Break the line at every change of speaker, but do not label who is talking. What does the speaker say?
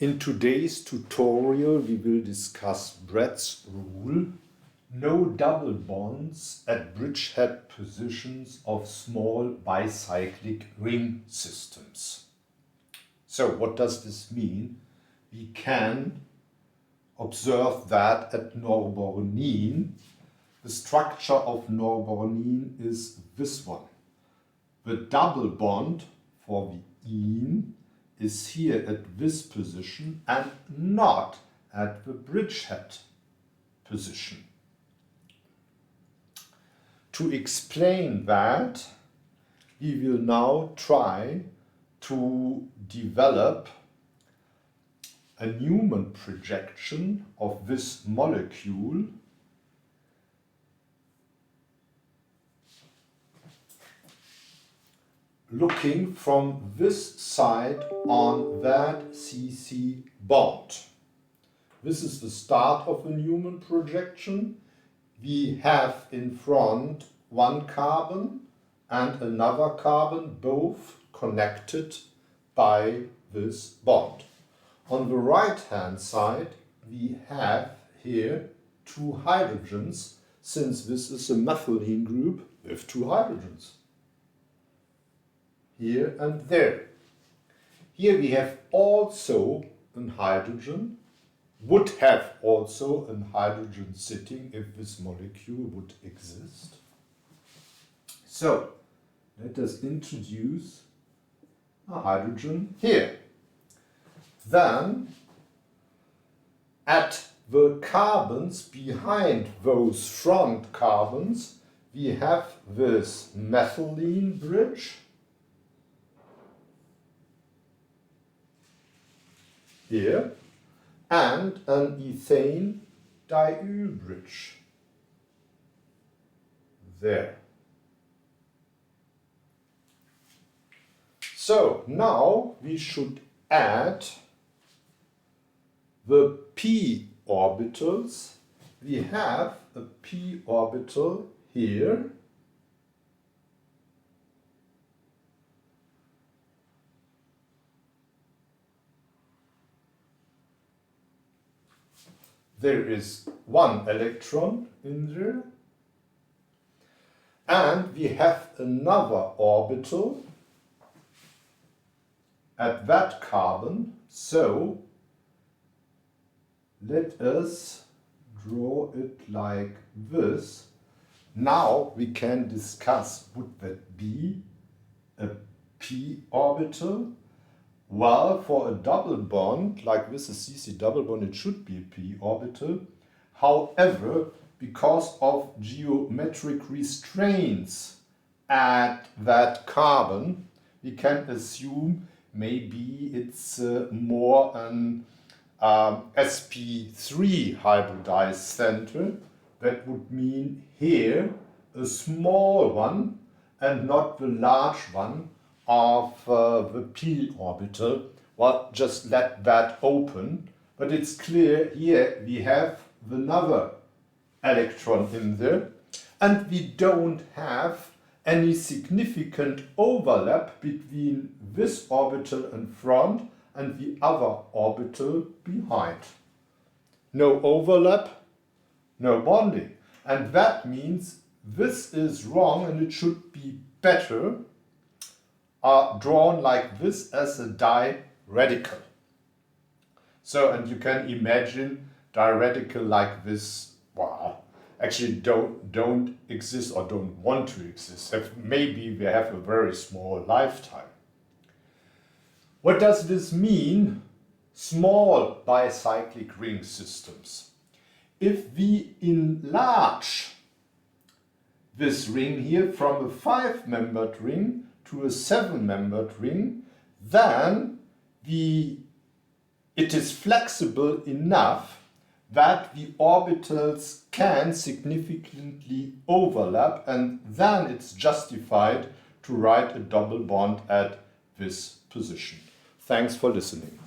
In today's tutorial we will discuss Bredt's rule, no double bonds at bridgehead positions of small bicyclic ring systems. So what does this mean? We can observe that at Norbornene. The structure of Norbornene is this one. The double bond for the ene is here at this position and not at the bridgehead position. To explain that, we will now try to develop a Newman projection of this molecule looking from this side on that CC bond. This is the start of a Newman projection. We have in front one carbon and another carbon, both connected by this bond. On the right hand side we have here two hydrogens, since this is a methylene group with two hydrogens. Here and there. Here we have also a hydrogen, would have also a hydrogen sitting if this molecule would exist. So let us introduce a hydrogen here. Then at the carbons behind those front carbons we have this methylene bridge here and an ethane diol bridge there. So now we should add the p orbitals. We have a p orbital here. There is one electron in there. And we have another orbital at that carbon. So let us draw it like this. Now we can discuss, would that be a p orbital? Well, for a double bond, like this is CC double bond, it should be a p orbital. However, because of geometric restraints at that carbon, we can assume maybe it's more an sp3 hybridized center. That would mean here a small one and not the large one of the p orbital. Well, just let that open. But it's clear here we have another electron in there, and we don't have any significant overlap between this orbital in front and the other orbital behind. No overlap, no bonding. And that means this is wrong and it should be better drawn like this as a diradical. So, and you can imagine diradical like this, well, actually don't exist or don't want to exist. Maybe they have a very small lifetime. What does this mean? Small bicyclic ring systems. If we enlarge this ring here from a 5-membered ring to a 7-membered ring, then it is flexible enough that the orbitals can significantly overlap, and then it's justified to write a double bond at this position. Thanks for listening.